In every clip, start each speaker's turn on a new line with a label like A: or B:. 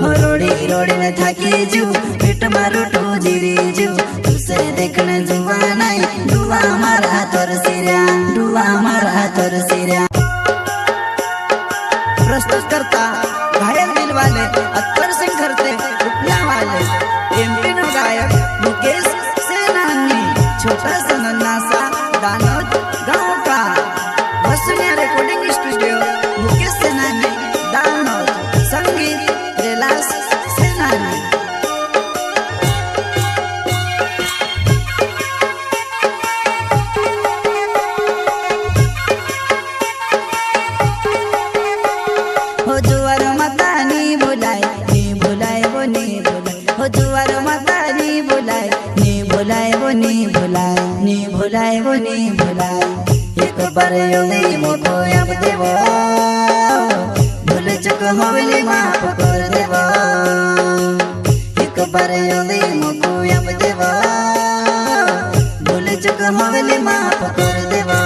A: रोड़ी रोड़ी में थाकी जू पेट मारो टू जीरी जू तुसे देखने जुआ नहीं डुआ मारा तोर सिरा डुआ मारा तोर सिरा। प्रस्तुत करता घायल दिल वाले अत्तर सिंह करते उपला वाले एमपी नो गायक मुकेश सेनानी छोटा सा नन्हा सा दानोद गाँव का वसुनिया रिकॉर्डिंग स्टूडियो मुकेश सेनानी दानोद संगीत रिलास सेनानी। हो जुआर माता नी बुलाए वो नी बुलाए हो जुआर माता नी बुलाए वो नी बुलाए वो नी बुलाए एक बार योगी मोको अब देवो भूल चुक होली माफ कर देवो एक बार योगी मोको अब देवो भूल चुक होली माफ कर देवो।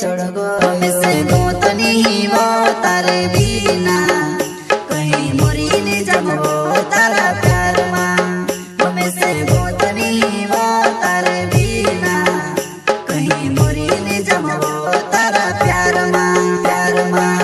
A: चढ़ गो से गोतनी वो तारे बिना कहीं मोरी ने जब वो तारा प्यार माँ में से गोतनी वो तारे बिना कहीं मोरी ने जब वो तारा प्यार माँ प्यार माँ।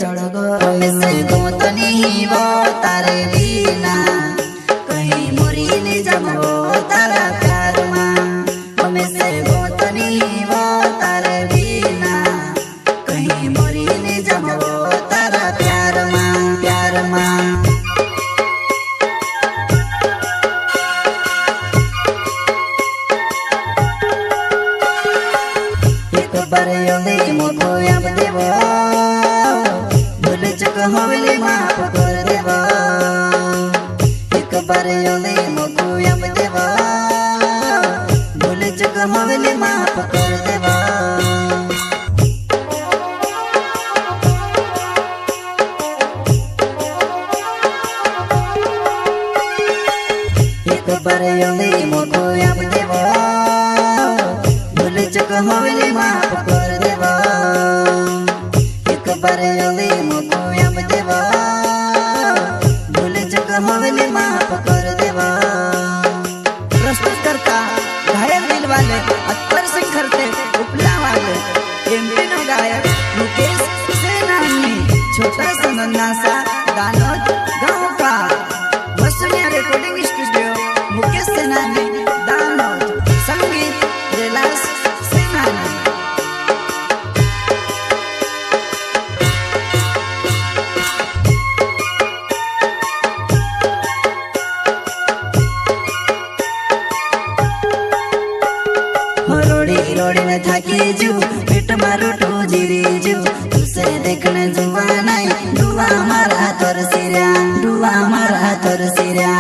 A: चढ़ गो से गोतनी वो तारे बिना कहीं मोरी ने जब वो तारा प्यार माँ में से गोतनी वो तारे बिना कहीं मोरी ने जब वो तारा प्यार माँ प्यार माँ। एक बार योगी मोको अब देवो चुक होली माफ कर देवो एक बार योगी मोको अब देवो भूल चुक होली माफ कर देवो। एक बार योगी मोको अब देवो भूल चुक होली माफ कर देवो एक बार योगी मोको अब देवो भूल चुक होली माफ कर देवो। प्रस्तुत करता घायल दिल वाले अत्तर सिंह करते उपला वाले एमपी नो गायक मुकेश सेनानी छोटा सा नन्हा सा दानोद गाँव का वसुनिया रिकॉर्डिंग स्टूडियो मुकेश सेनानी दानोद संगीत रिलास सेनानी। रोड़ी रोड़ी में थाकी जू पेट मारो टू जीरी जू तुसे देखने जुआ नहीं डुआ मारा तोर सिरा डुआ मारा तोर सिरा।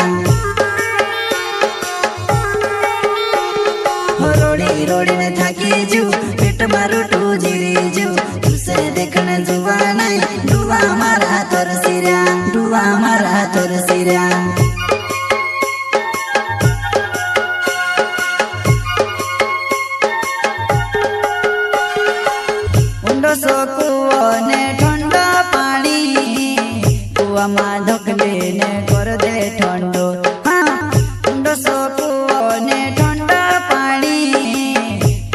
A: रोड़ी रोड़ी में थाकी जू पेट मारो टू जीरी जू तुसे देखने जुआ नहीं डुआ मारा तोर सिरा डुआ मारा तोर सिरा। सो कुओ ने ठंडा पानी कुआ माँ ढकले ने कर दे ठंडो हाँ ठंडो सो कुओ ने ठंडा पानी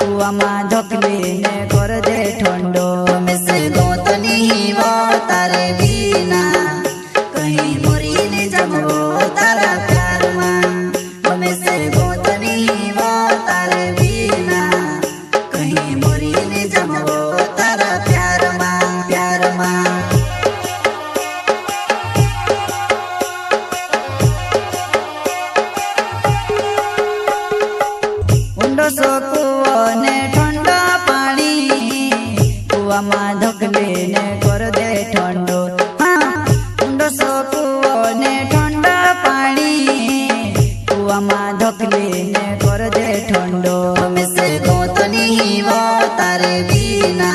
A: कुआ माँ ढकले ने कर दे ठंडो में से गोतनी वो तारे बिना कहीं मोरी ने जब वो तारा प्यार माँ में से गोतनी वो तारे बिना कहीं मोरी ने जब वो धोकले ने कर दे ठंडो। हाँ कुंडो सो कुओ ने ठंडा पानी कुआ माँ धोकले ने कर दे ठंडो। हमें से गोतनी वो तारे बिना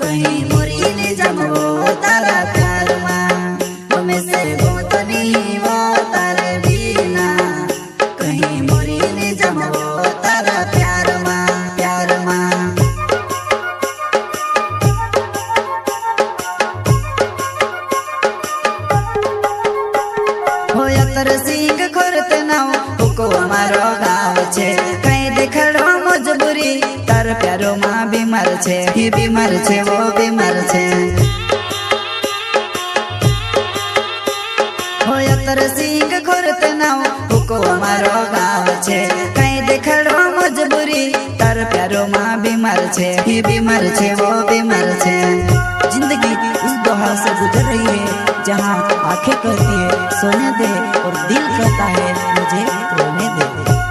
A: कहीं मोरी ने जमो तारा प्यार माँ। हमें से गोतनी वो तारे बिना कहीं मोरी ने जमो तारा प्यार माँ प्यार माँ। होया तर सिंह खोरते नाव हुको हमारो गाँव छे कहीं देखड़ो मजबूरी तार प्यारो माँ बीमार छे ही बीमार छे वो बीमार छे। होया तर सिंह खोरते नाव हुको हमारो गाँव छे कहीं देखड़ो मजबूरी तार प्यारो माँ बीमार छे ही बीमार छे वो बीमार छे। जिंदगी उस दोहा से गुजर रही है जहाँ आंखें कहती है सोने दे और दिल कहता है मुझे रोने दे।